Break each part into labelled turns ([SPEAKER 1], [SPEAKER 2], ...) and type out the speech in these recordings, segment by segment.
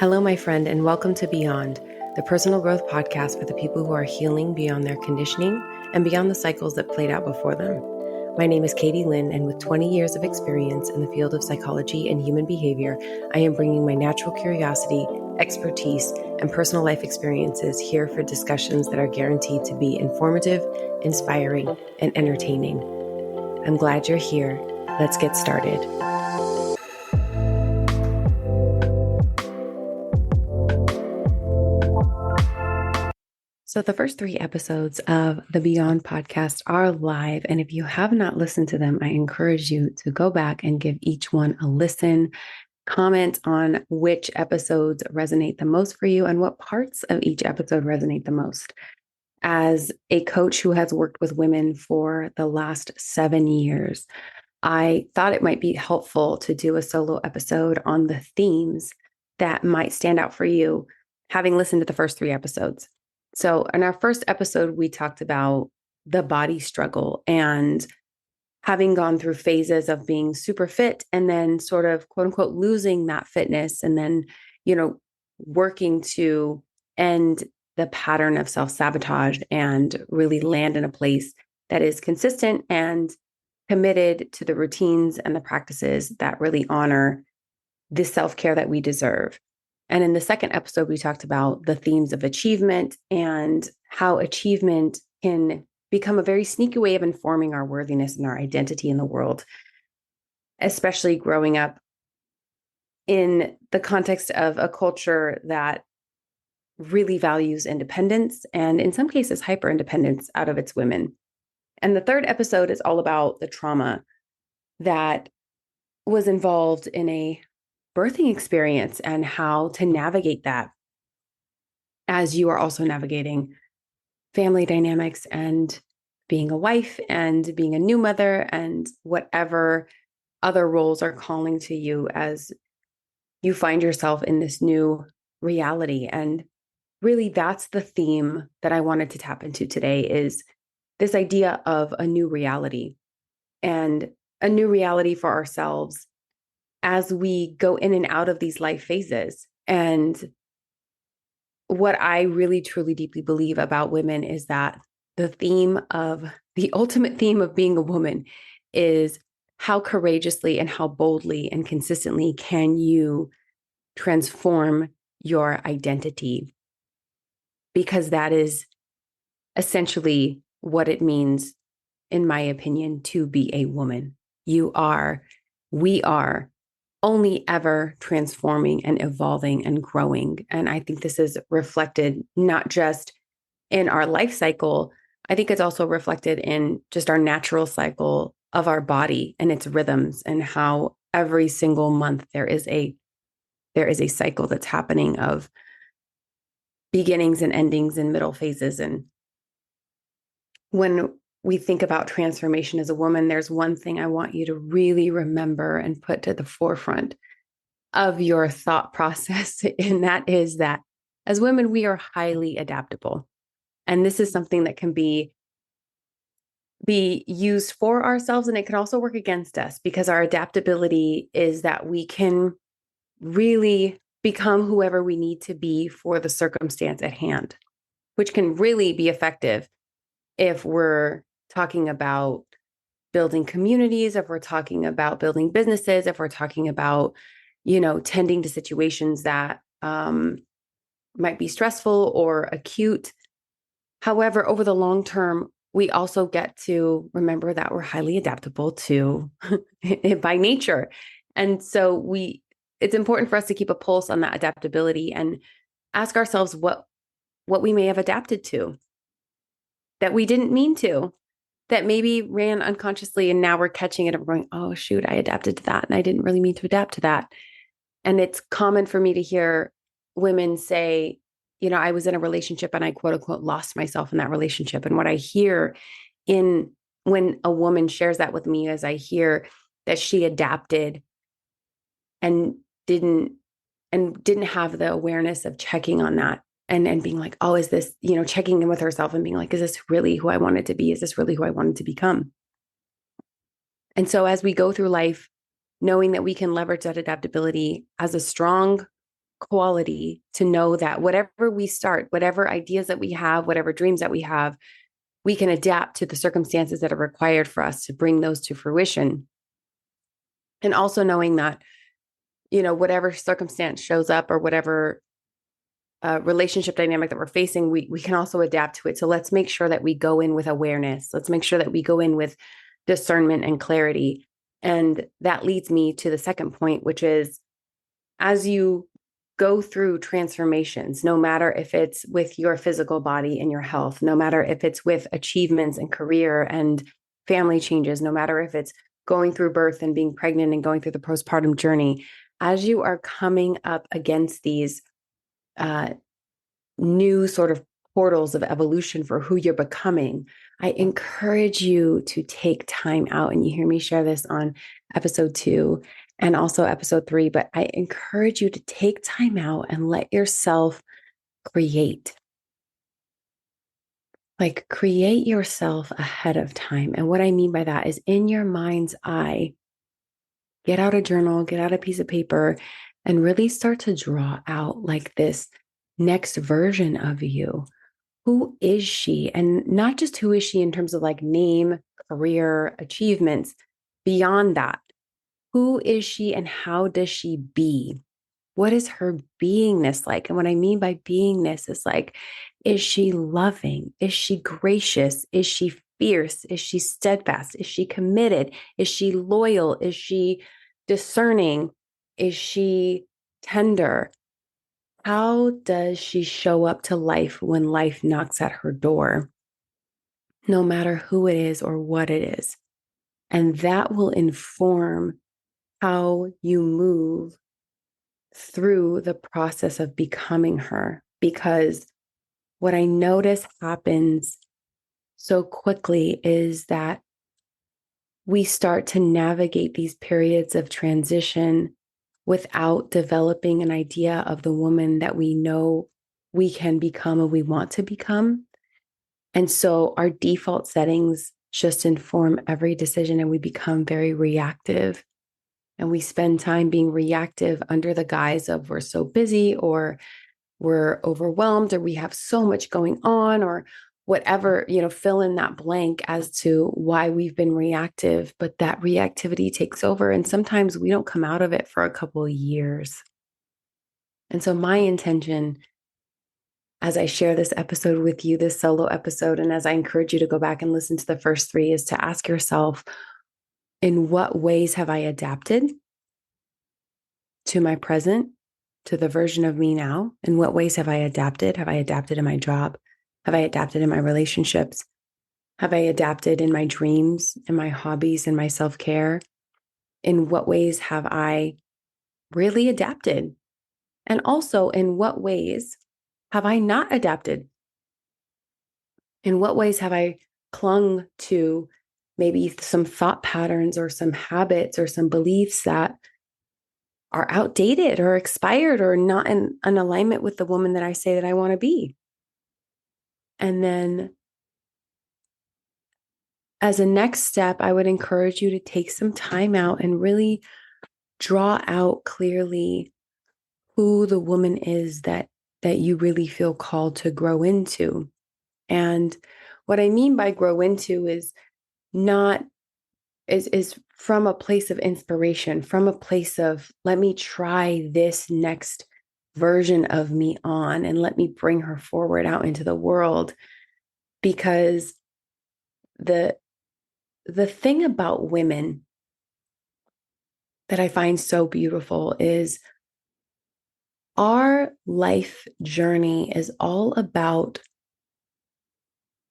[SPEAKER 1] Hello, my friend, and welcome to Beyond, the personal growth podcast for the people who are healing beyond their conditioning and beyond the cycles that played out before them. My name is Lynn, and with 20 years of experience in the field of psychology and human behavior, I am bringing my natural curiosity, expertise, and personal life experiences here for discussions that are guaranteed to be informative, inspiring, and entertaining. I'm glad you're here. Let's get started. So the first 3 episodes of the Beyond podcast are live. And if you have not listened to them, I encourage you to go back and give each one a listen, comment on which episodes resonate the most for you and what parts of each episode resonate the most. As a coach who has worked with women for the last 7 years, I thought it might be helpful to do a solo episode on the themes that might stand out for you, having listened to the first 3 episodes. So in our first episode, we talked about the body struggle and having gone through phases of being super fit and then sort of quote unquote losing that fitness and then, working to end the pattern of self-sabotage and really land in a place that is consistent and committed to the routines and the practices that really honor the self-care that we deserve. And in the second episode, we talked about the themes of achievement and how achievement can become a very sneaky way of informing our worthiness and our identity in the world, especially growing up in the context of a culture that really values independence and in some cases, hyper independence out of its women. And the third episode is all about the trauma that was involved in a birthing experience and how to navigate that as you are also navigating family dynamics and being a wife and being a new mother and whatever other roles are calling to you as you find yourself in this new reality. And really, that's the theme that I wanted to tap into today is this idea of a new reality and a new reality for ourselves as we go in and out of these life phases. And what I really, truly, deeply believe about women is that the ultimate theme of being a woman is how courageously and how boldly and consistently can you transform your identity? Because that is essentially what it means, in my opinion, to be a woman. We are only ever transforming and evolving and growing. And I think this is reflected not just in our life cycle. I think it's also reflected in just our natural cycle of our body and its rhythms and how every single month there is a cycle that's happening of beginnings and endings and middle phases. And when we think about transformation as a woman, there's one thing I want you to really remember and put to the forefront of your thought process. And that is that as women, we are highly adaptable. And this is something that can be used for ourselves. And it can also work against us because our adaptability is that we can really become whoever we need to be for the circumstance at hand, which can really be effective if we're talking about building communities, if we're talking about building businesses, if we're talking about, tending to situations that might be stressful or acute. However, over the long term, we also get to remember that we're highly adaptable to by nature. And so it's important for us to keep a pulse on that adaptability and ask ourselves what we may have adapted to that we didn't mean to, that maybe ran unconsciously. And now we're catching it and we're going, oh, shoot, I adapted to that. And I didn't really mean to adapt to that. And it's common for me to hear women say, I was in a relationship and I quote unquote lost myself in that relationship. And what I hear when a woman shares that with me is I hear that she adapted and didn't have the awareness of checking on that and being like, oh, is this, checking in with herself and being like, is this really who I wanted to be? Is this really who I wanted to become? And so as we go through life, knowing that we can leverage that adaptability as a strong quality to know that whatever we start, whatever ideas that we have, whatever dreams that we have, we can adapt to the circumstances that are required for us to bring those to fruition. And also knowing that, whatever circumstance shows up or whatever relationship dynamic that we're facing, we can also adapt to it. So let's make sure that we go in with awareness. Let's make sure that we go in with discernment and clarity. And that leads me to the second point, which is as you go through transformations, no matter if it's with your physical body and your health, no matter if it's with achievements and career and family changes, no matter if it's going through birth and being pregnant and going through the postpartum journey, as you are coming up against these new sort of portals of evolution for who you're becoming, I encourage you to take time out. And you hear me share this on episode 2 and also episode 3, but I encourage you to take time out and let yourself create. Like create yourself ahead of time. And what I mean by that is in your mind's eye, get out a journal, get out a piece of paper, and really start to draw out like this next version of you. Who is she? And not just who is she in terms of like name, career, achievements, beyond that. Who is she and how does she be? What is her beingness like? And what I mean by beingness is like, is she loving? Is she gracious? Is she fierce? Is she steadfast? Is she committed? Is she loyal? Is she discerning? Is she tender? How does she show up to life when life knocks at her door, no matter who it is or what it is? And that will inform how you move through the process of becoming her. Because what I notice happens so quickly is that we start to navigate these periods of transition without developing an idea of the woman that we know we can become and we want to become. And so our default settings just inform every decision and we become very reactive. And we spend time being reactive under the guise of we're so busy or we're overwhelmed or we have so much going on or whatever, fill in that blank as to why we've been reactive, but that reactivity takes over. And sometimes we don't come out of it for a couple of years. And so my intention as I share this episode with you, this solo episode, and as I encourage you to go back and listen to the first 3 is to ask yourself, in what ways have I adapted to my present, to the version of me now? In what ways have I adapted? Have I adapted in my job? Have I adapted in my relationships? Have I adapted in my dreams, in my hobbies, in my self-care? In what ways have I really adapted? And also, in what ways have I not adapted? In what ways have I clung to maybe some thought patterns or some habits or some beliefs that are outdated or expired or not in an alignment with the woman that I say that I want to be? And then as a next step, I would encourage you to take some time out and really draw out clearly who the woman is that you really feel called to grow into. And what I mean by grow into is not is from a place of inspiration, from a place of let me try this next version of me on and let me bring her forward out into the world. Because the thing about women that I find so beautiful is our life journey is all about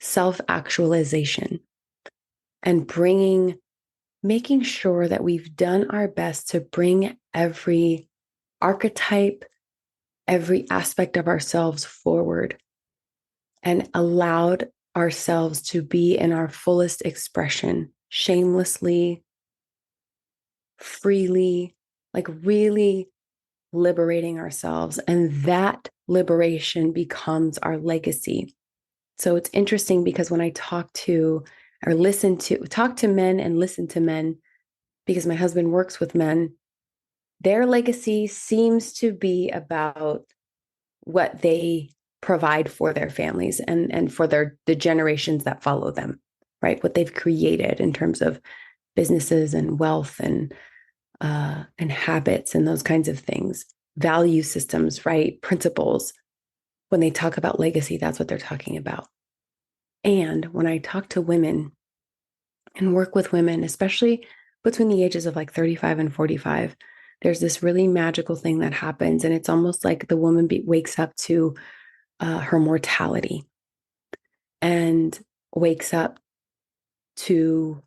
[SPEAKER 1] self-actualization and making sure that we've done our best to bring every archetype, every aspect of ourselves forward and allowed ourselves to be in our fullest expression, shamelessly, freely, like really liberating ourselves. And that liberation becomes our legacy. So it's interesting because when I talk to men and listen to men, because my husband works with men, their legacy seems to be about what they provide for their families and for the generations that follow them, right? What they've created in terms of businesses and wealth and habits and those kinds of things, value systems, right? Principles. When they talk about legacy, that's what they're talking about. And when I talk to women and work with women, especially between the ages of like 35 and 45, there's this really magical thing that happens. And it's almost like the woman wakes up to her mortality and wakes up to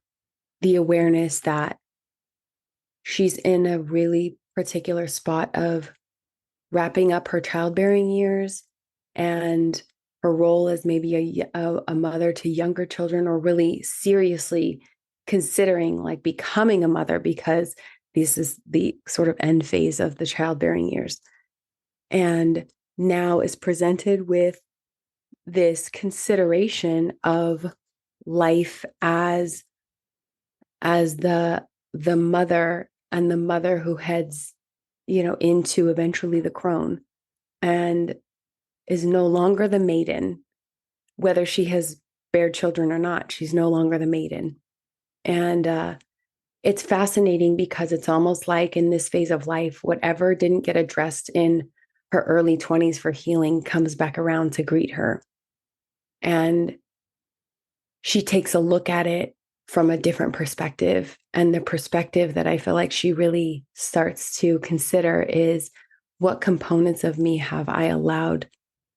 [SPEAKER 1] the awareness that she's in a really particular spot of wrapping up her childbearing years and her role as maybe a mother to younger children, or really seriously considering like becoming a mother, because this is the sort of end phase of the childbearing years. And now is presented with this consideration of life as the mother, and the mother who heads, into eventually the crone, and is no longer the maiden, whether she has bared children or not. She's no longer the maiden. And it's fascinating because it's almost like in this phase of life, whatever didn't get addressed in her early 20s for healing comes back around to greet her. And she takes a look at it from a different perspective. And the perspective that I feel like she really starts to consider is, what components of me have I allowed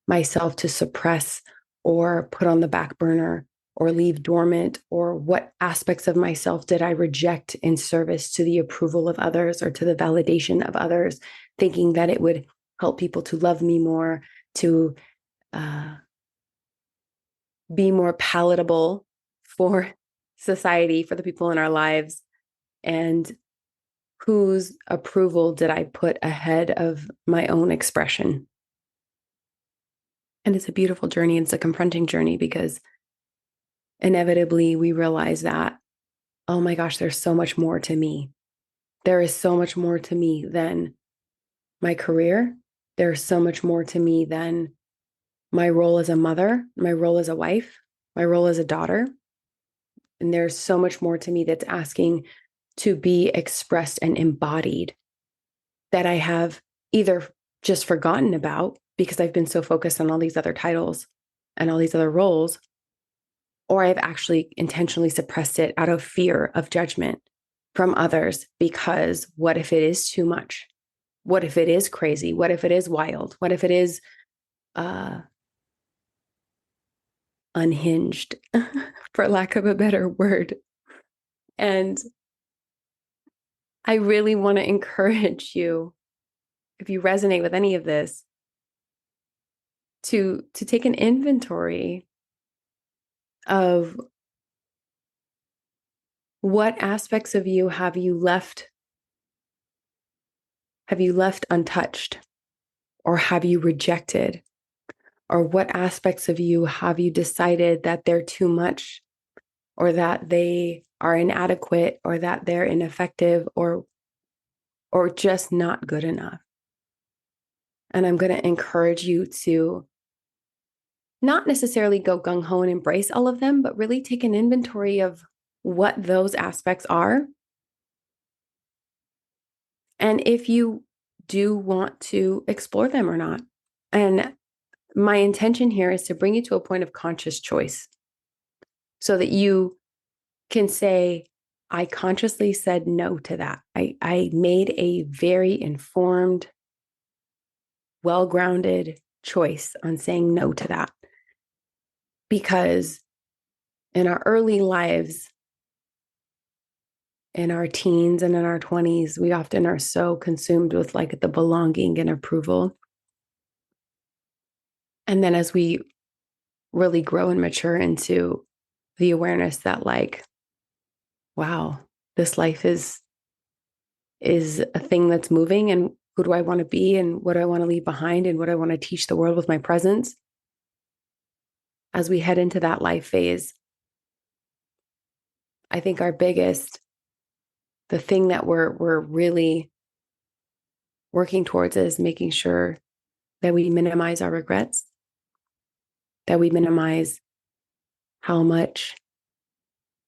[SPEAKER 1] myself to suppress or put on the back burner or leave dormant? Or what aspects of myself did I reject in service to the approval of others or to the validation of others, thinking that it would help people to love me more, to be more palatable for society, for the people in our lives? And whose approval did I put ahead of my own expression? And it's a beautiful journey. It's a confronting journey, because inevitably we realize that, oh my gosh, there's so much more to me. There is so much more to me than my career. There's so much more to me than my role as a mother, my role as a wife, my role as a daughter. And there's so much more to me that's asking to be expressed and embodied, that I have either just forgotten about because I've been so focused on all these other titles and all these other roles, or I've actually intentionally suppressed it out of fear of judgment from others. Because what if it is too much? What if it is crazy? What if it is wild? What if it is unhinged, for lack of a better word? And I really want to encourage you, if you resonate with any of this, to take an inventory of what aspects of you have you left untouched, or have you rejected, or what aspects of you have you decided that they're too much, or that they are inadequate, or that they're ineffective, or just not good enough. And I'm going to encourage you to not necessarily go gung-ho and embrace all of them, but really take an inventory of what those aspects are. And if you do want to explore them or not. And my intention here is to bring you to a point of conscious choice, so that you can say, I consciously said no to that. I made a very informed, well-grounded choice on saying no to that. Because in our early lives, in our teens and in our 20s, we often are so consumed with like the belonging and approval. And then as we really grow and mature into the awareness that, like, wow, this life is a thing that's moving, and who do I want to be, and what do I want to leave behind, and what do I want to teach the world with my presence? As we head into that life phase, I think the thing that we're really working towards is making sure that we minimize our regrets, that we minimize how much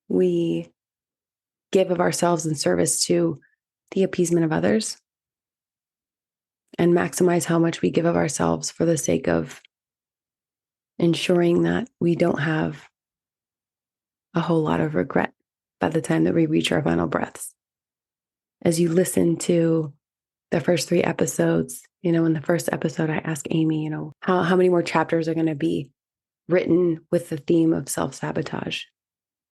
[SPEAKER 1] we give of ourselves in service to the appeasement of others, and maximize how much we give of ourselves for the sake of ensuring that we don't have a whole lot of regret by the time that we reach our final breaths. As you listen to the first 3 episodes, in the first episode, I asked Amy, how many more chapters are going to be written with the theme of self-sabotage.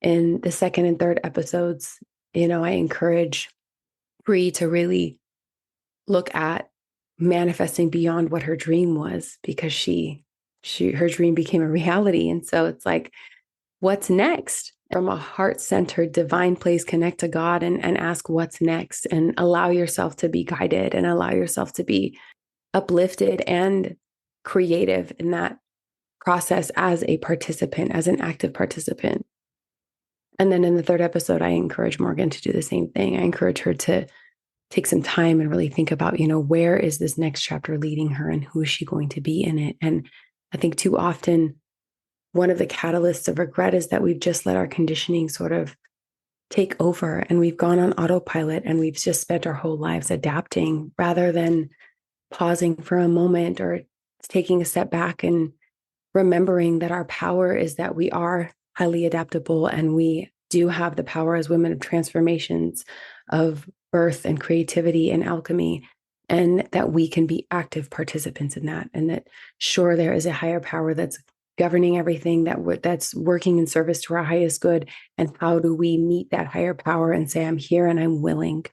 [SPEAKER 1] In the second and third episodes, I encourage Bree to really look at manifesting beyond what her dream was, because her dream became a reality. And so it's like, what's next? From a heart-centered divine place, connect to God and ask what's next, and allow yourself to be guided and allow yourself to be uplifted and creative in that process as a participant, as an active participant. And then in the third episode, I encourage Morgan to do the same thing. I encourage her to take some time and really think about, where is this next chapter leading her and who is she going to be in it? And I think too often, one of the catalysts of regret is that we've just let our conditioning sort of take over, and we've gone on autopilot, and we've just spent our whole lives adapting rather than pausing for a moment or taking a step back and remembering that our power is that we are highly adaptable, and we do have the power as women of transformations, of birth and creativity and alchemy, and that we can be active participants in that. And that, sure, there is a higher power that's governing everything, that's working in service to our highest good. And how do we meet that higher power and say, I'm here and I'm willing.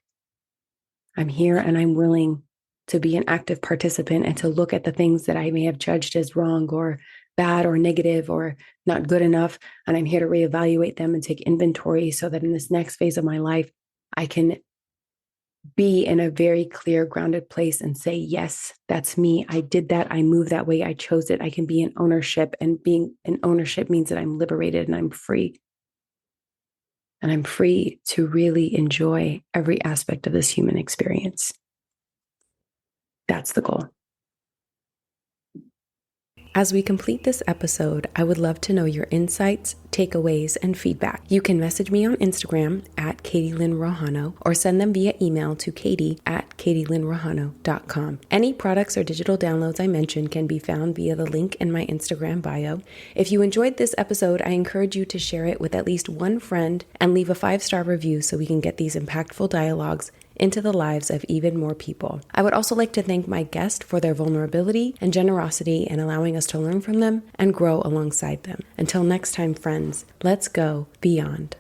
[SPEAKER 1] I'm here and I'm willing to be an active participant and to look at the things that I may have judged as wrong or bad or negative or not good enough. And I'm here to reevaluate them and take inventory so that in this next phase of my life, I can be in a very clear, grounded place and say, yes, that's me. I did that. I moved that way. I chose it. I can be in ownership, and being in ownership means that I'm liberated and I'm free. And I'm free to really enjoy every aspect of this human experience. That's the goal. As we complete this episode, I would love to know your insights, takeaways, and feedback. You can message me on Instagram at Katie Lynn Rojano, or send them via email to katie@katielynnrojano.com. Any products or digital downloads I mentioned can be found via the link in my Instagram bio. If you enjoyed this episode, I encourage you to share it with at least one friend and leave a 5-star review so we can get these impactful dialogues into the lives of even more people. I would also like to thank my guest for their vulnerability and generosity in allowing us to learn from them and grow alongside them. Until next time, friends, let's go beyond.